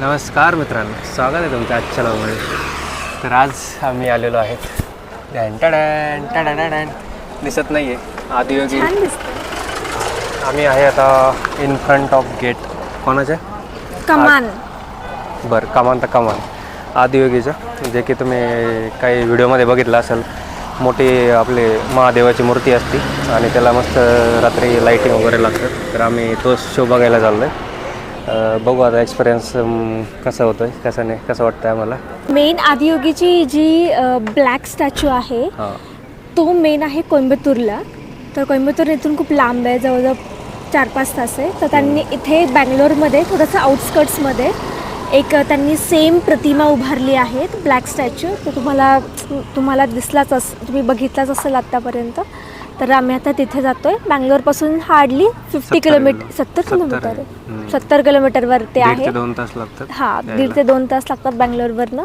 नमस्कार मित्रांनो, स्वागत आहे तुमच्या आजच्या व्लॉगमध्ये. तर आज आम्ही आलेलो आहेत दिसत नाही आहे आदियोगी. आम्ही आहे आता इन फ्रंट ऑफ गेट. कोणाच्या कमान कमान तर कमान आदियोगीचं, जे की तुम्ही काही व्हिडिओमध्ये बघितलं असेल. मोठी आपली महादेवाची मूर्ती असते आणि त्याला मस्त रात्री लाईटिंग वगैरे लागतं. तर आम्ही तो शो बघायला चाललो आहे. बघू आता एक्सपिरियन्स कसं होतं आहे, कसं नाही, कसं वाटतं आहे आम्हाला. मेन आदियोगीची जी ब्लॅक स्टॅच्यू आहे तो मेन आहे कोइंबतूरला. तर कोइंबतूर इथून खूप लांब आहे, जवळजवळ 4-5 तास आहे. तर त्यांनी इथे बँगलोरमध्ये थोडंसं आउटस्कर्ट्समध्ये एक त्यांनी सेम प्रतिमा उभारली आहे, ब्लॅक स्टॅच्यू. तर तुम्हाला दिसलाच तुम्ही बघितलाच असेल आत्तापर्यंत. तर आम्ही आता तिथे जातो आहे. बँगलोरपासून हार्डली 70 किलोमीटरवर ते आहे. 2 तास लागतात. हां, 1.5 ते 2 तास लागतात बँगलोरवरनं.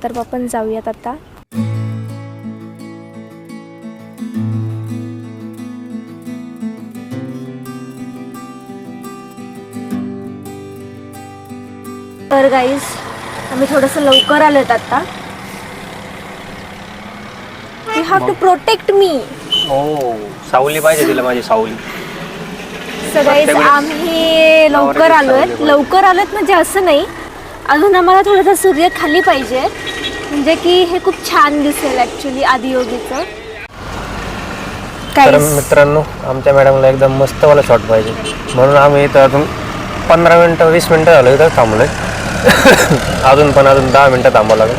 तर आपण जाऊयात आता. तर गाईज आम्ही थोडंसं लवकर आलोत आता. You have to protect me. हो, सावली पाहिजे तिला, माझी सावली. सो गाईज आम्ही लवकर आलोत म्हणजे असं नाही, अजून आम्हाला थोडासा सूर्य खाली पाहिजे, म्हणजे की हे खूप छान दिसेल ॲक्च्युली आदियोगीचं. तर मित्रांनो, आमच्या मॅडमला एकदम मस्तवाला शॉट पाहिजे, म्हणून आम्ही इथं अजून 15-20 मिनटं झालं इथं थांबलोय. अजून 10 मिनटं थांबावं लागेल,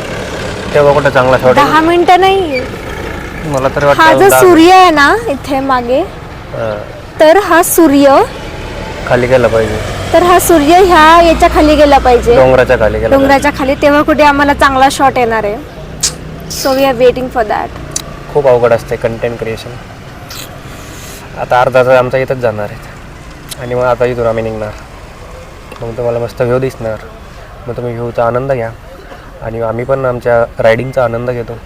तेव्हा कुठं चांगला शॉट. 10 मिनटं नाही, मला तर हा जो सूर्य आहे ना इथे मागे, तर हा सूर्य खाली गेला पाहिजे. तर हा सूर्य याच्या खाली गेला पाहिजे, डोंगराच्या खाली, तेव्हा कुठे आम्हाला चांगला शॉट येणार आहे. So we are waiting for that. खूप अवघड असते कंटेंट क्रिएशन. आता अर्धा तास आमचा इथंच जाणार आहे आणि मग आता इथून आम्ही निघणार. मग तुम्हाला मस्त व्ह्यू दिसणार, मग तुम्ही व्ह्यूचा आनंद घ्या आणि आम्ही पण आमच्या रायडिंगचा आनंद घेतो.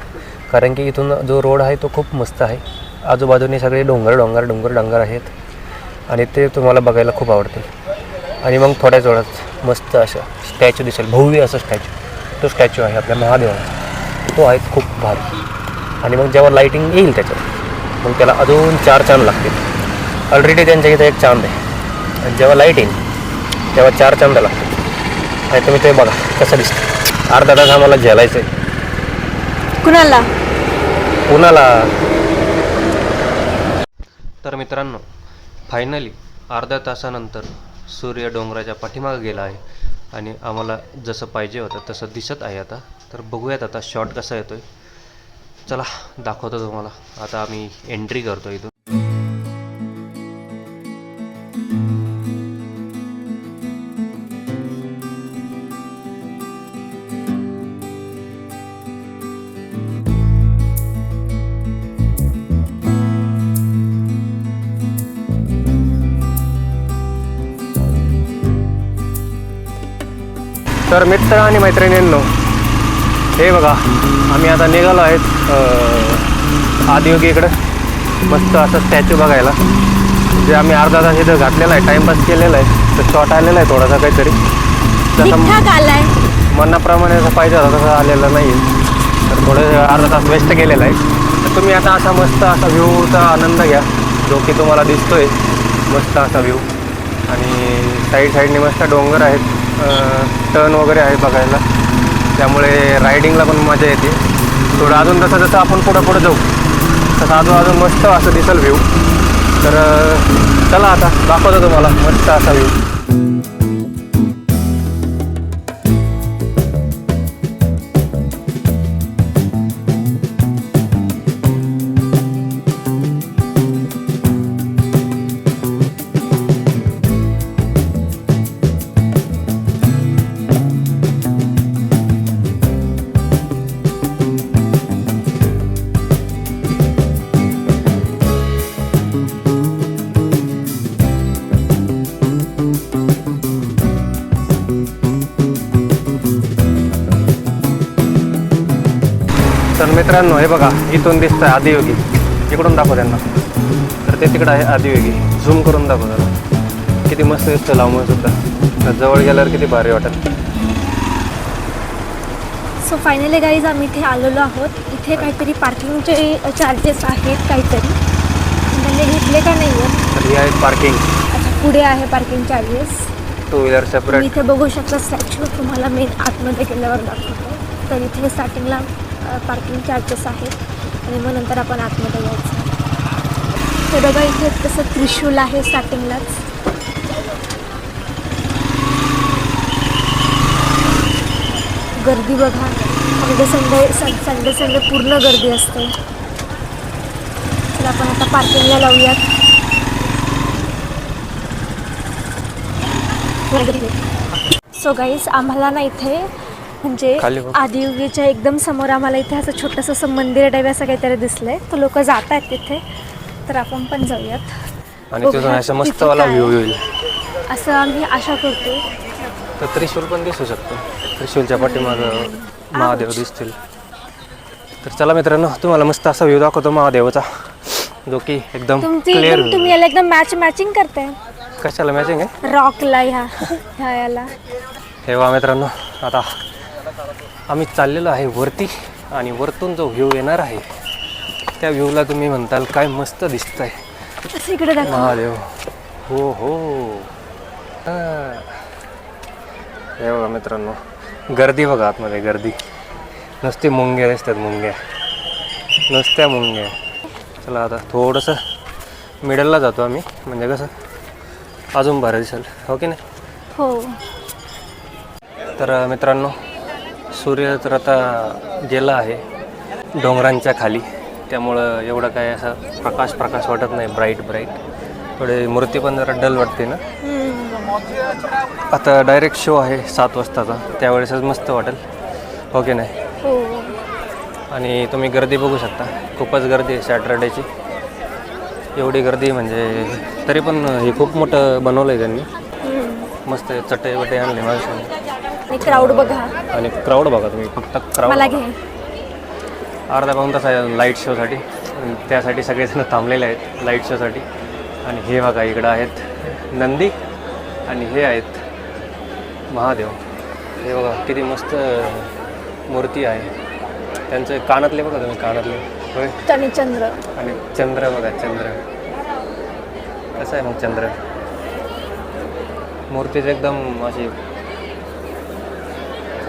कारण की इथून जो रोड आहे तो खूप मस्त आहे. आजूबाजूने सगळे डोंगर आहेत आणि ते तुम्हाला बघायला खूप आवडतील. आणि मग थोड्याच वेळात मस्त असं स्टॅच्यू दिसेल, भव्य असं स्टॅच्यू. तो स्टॅच्यू आहे आपल्या महादेवाचा, तो आहे खूप भारी. आणि मग जेव्हा लाईटिंग येईल त्याच्यात, मग त्याला अजून 4 चांद लागतील. ऑलरेडी त्यांच्या इथे 1 चांद आहे, आणि जेव्हा लाईट येईल तेव्हा 4 चांद लागतील. आणि तुम्ही ते बघा कसं दिसतं. अर्धा तास आम्हाला झेलायचं आहे. कुणाला. तर मित्रांनो, फायनली अर्ध्या तासानंतर सूर्य डोंगराच्या पाठीमागे गेला आहे आणि आम्हाला जसं पाहिजे होतं तसं दिसत आहे आता. तर बघूयात आता शॉट कसा येतोय. चला दाखवतो तुम्हाला. आता आम्ही एंट्री करतो इथून. तर मित्र आणि मैत्रिणींनो, हे बघा, आम्ही आता निघालो आहेत आदियोगीकडं. मस्त असं स्टॅच्यू बघायला, जे आम्ही अर्धा तास इथं घातलेला आहे, टाईमपास केलेला आहे. तर शॉट आलेला आहे थोडासा काहीतरी, मनाप्रमाणे असं पाहिजे होता तसं आलेलं नाही. तर थोडं अर्धा तास वेस्ट केलेला आहे. तर तुम्ही आता असा मस्त असा व्ह्यूचा आनंद घ्या, जो की तुम्हाला दिसतोय. मस्त असा व्ह्यू, आणि साईडने मस्त डोंगर आहेत, टर्न वगैरे आहे बघायला, त्यामुळे रायडिंगला पण मजा येते. थोडं अजून जसं आपण पुढं जाऊ तसं अजून मस्त असं दिसेल व्ह्यू. तर चला आता दाखवतो तुम्हाला मस्त असा व्ह्यू. तर मित्रांनो, हे बघा, इथून दिसतं आहे आदियोगी. इकडून दाखव त्यांना. तर ते तिकडं आहे आदियोगी. झूम करून दाखव जरा. किती मस्त दिसतं लांबून सुद्धा. तर जवळ गेल्यावर किती भारी वाटत. सो फायनली गाईज आम्ही इथे आलेलो आहोत. इथे काहीतरी पार्किंगचे चार्जेस आहेत काहीतरी, म्हणजे घेतले का नाही आहेत. तर हे आहेत पार्किंग. अच्छा, पुढे आहे पार्किंग चार्जेस. 2 व्हीलर तुम्ही सेपरेट. इथे बघू शकता स्टॅच्यू, तुम्हाला मेन आतमध्ये गेल्यावर दाखवतो. तर इथे स्टार्टिंगला पार्किंग चार्जेस आहेत आणि मग नंतर आपण आतमध्ये जायचं. तर बघा इथे तसं त्रिशूल आहे स्टार्टिंगलाच. गर्दी बघा, संडे पूर्ण गर्दी असते. चला आपण आता पार्किंगला लावूयात. सो गाईस, आम्हाला ना इथे म्हणजे खाली बघ. आदियोगीच्या एकदम समोर आम्हाला इथे असं छोटंसं असं मंदिर टाईप असं काहीतरी दिसलंय. तर लोक जात आहेत तिथे, तर आपण पण जाऊयात. आणि तिथून बघूयात असं तिथे मस्त वाला काय व्ह्यू आहे. येईल. असं आम्ही आशा करतो. तर त्रिशूल पण दिसू शकतो. त्रिशूलच्या पाठीमागं महादेव दिसतील. तर चला मित्रांनो, तुम्हाला मस्त असा व्ह्यू दाखवतो महादेवाचा, जो की एकदम क्लिअर. तुम्ही याला एकदम मॅचिंग करताय. कशाला मॅचिंग आहे? रॉकला ह्या याला. हे वा मित्रांनो, आता आम्ही चाललेलो आहे वरती आणि वरतून जो व्ह्यू येणार आहे त्या व्ह्यूला तुम्ही म्हणताल काय मस्त दिसतंय असं इकडे दाखव. महादेव. हो हो. हां. हे बघा मित्रांनो, गर्दी बघा आतमध्ये, गर्दी नुसती मुंग्या दिसतात, नुसत्या मुंग्या. चला आता थोडंसं मिडलला जातो आम्ही, म्हणजे कसं अजून भारी दिसेल, हो की नाही? हो. तर मित्रांनो, सूर्य तर आता गेला आहे डोंगरांच्या खाली, त्यामुळं एवढं काय असं प्रकाश वाटत नाही, ब्राईट. थोडी मूर्ती पण जरा डल वाटते ना. आता डायरेक्ट शो आहे 7 वाजताचा, त्यावेळेसच मस्त वाटेल, हो की नाही? हो. आणि तुम्ही गर्दी बघू शकता, खूपच गर्दी आहे सॅटरडेची. एवढी गर्दी म्हणजे तरी पण हे खूप मोठं बनवलं आहे त्यांनी. मस्त चटई वटे आणले माणसाने. आणि क्राऊड बघा. आणि क्राऊड बघा तुम्ही, फक्त क्राऊड. मला घे. अर्धा पाऊण तास आहे लाईट शोसाठी, त्यासाठी सगळेजण थांबलेले आहेत लाईट शोसाठी. आणि हे बघा इकडं आहेत नंदी आणि हे आहेत महादेव. हे बघा किती मस्त मूर्ती आहे. त्यांचे कानातले बघा तुम्ही, कानातले होय. आणि चंद्र. आणि चंद्र बघा, चंद्र कसं आहे मग चंद्र. मूर्तीच एकदम अशी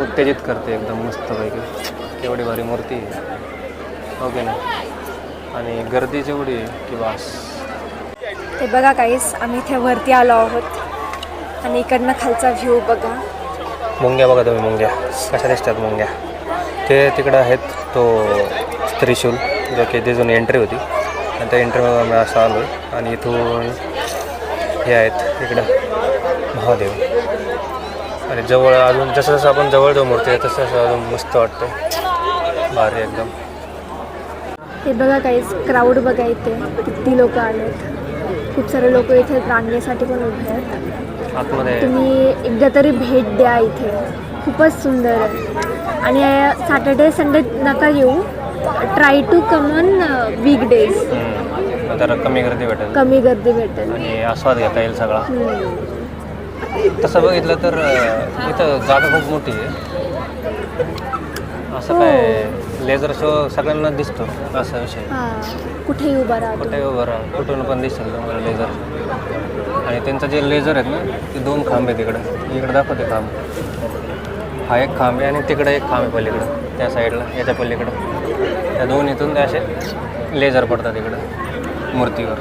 उत्तेजित करते एकदम मस्तपैकी. एवढी भारी मूर्ती आहे, हो की नाही? आणि गर्दी जेवढी की बास. ते बघा काहीच, आम्ही इथे वरती आलो आहोत आणि इकडनं खालचा व्ह्यू बघा. मुंग्या बघा तुम्ही, मुंग्या कशा दिसतात मुंग्या. ते तिकडं आहेत तो त्रिशूल, जो की तिथून एंट्री होती, आणि त्या एंट्रीमध्ये आम्ही असं आलो आहे. आणि इथून हे आहेत इकडं महादेव. आणि जवळ अजून जसं आपण जवळ जाऊ मूर्ती आहे तसं अजून मस्त वाटतं, भारी एकदम. हे बघा काहीच, क्राऊड बघा इथे किती लोक आलेत. खूप सारे लोक इथे रांगेसाठी पण उभे आहेत. आतमध्ये तुम्ही एकदा तरी भेट द्या इथे, खूपच सुंदर आहे. आणि सॅटर्डे संडे नका येऊ, try to come on weekdays. तर कमी गर्दी भेटेल आणि आस्वाद घेता येईल सगळा. तसं बघितलं तर इथं जागा खूप मोठी आहे. असं काय लेझर शो सगळ्यांना दिसतो असा विषय. कुठेही उभा राहतो, कुठून पण दिसेल तुम्हाला लेझर. आणि त्यांचं जे लेझर आहेत ना, ते 2 खांब आहेत इकडे दाखवते खांब. हा एक खांब आहे आणि तिकडे एक खांब आहे पलीकडं, त्या साईडला, याच्या पलीकडं. त्या दोन्हीतून ते असे लेझर पडतात इकडं मूर्तीवर.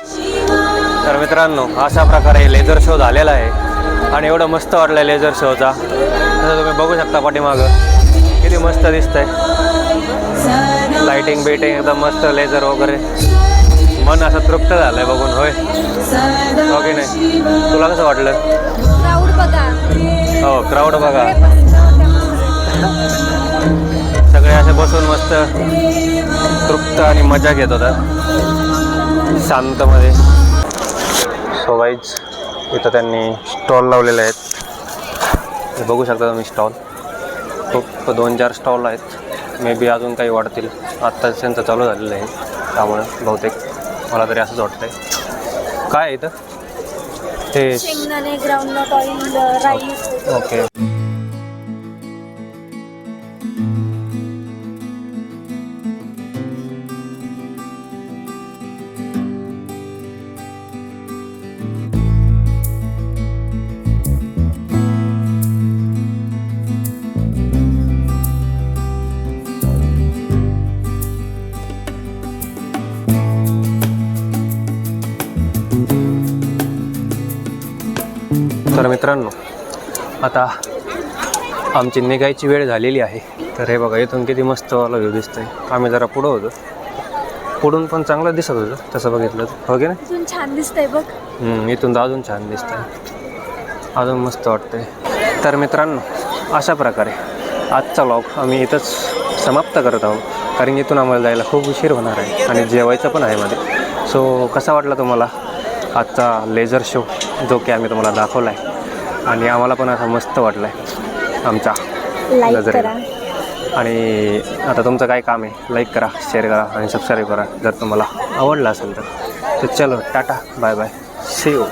तर मित्रांनो अशा प्रकारे लेझर शो झालेला आहे आणि एवढं मस्त वाटलं लेझर शोचा. तसं तुम्ही बघू शकता पाठीमागं किती मस्त दिसतंय. लाइटिंग बिटिंग एकदम मस्त, लेझर वगैरे. मन असं तृप्त झालंय बघून. होय हो की नाही? तुला कसं वाटलं? क्राऊड बघा. हो क्राऊड बघा. सगळे असे बसून मस्त तृप्त आणि मजा घेत होतात शांतमध्ये. सो गाईज इथं त्यांनी स्टॉल लावलेले आहेत. हे बघू शकता तुम्ही स्टॉल. खूप 2-4 स्टॉल आहेत. मे बी अजून काही वाढतील. आत्ताच त्यांचं चालू झालेलं आहे त्यामुळे बहुतेक मला तरी असंच वाटतंय. काय आहे इथं? ते शेंगदाणे, ग्राउंडनट ऑइल, राईस. ओके. तर मित्रांनो आता आमची निघायची वेळ झालेली आहे. तर हे बघा इथून किती मस्त वाला व्ह्यू दिसतंय. आम्ही जरा पुढं होतो. पुढून पण चांगलं दिसत होतं तसं बघितलं हो की नाही? इथून छान दिसतंय बघ. इथून तर अजून छान दिसतंय. अजून मस्त वाटतंय. तर मित्रांनो अशा प्रकारे आजचा व्लॉग आम्ही इथंच समाप्त करत आहोत. कारण इथून आम्हाला जायला खूप उशीर होणार आहे आणि जेवायचं पण आहे मध्ये. सो कसा वाटला तुम्हाला आजचा लेझर शो जो की आम्ही तुम्हाला दाखवला आहे? आणि आम्हाला पण असा मस्त वाटला आहे आमच्या लाईक नजरेला. करा. आणि आता तुमचं काय काम आहे? लाईक करा, शेअर करा आणि सबस्क्राईब करा जर तुम्हाला आवडलं असेल तर. चलो टाटा, बाय बाय, सी यू.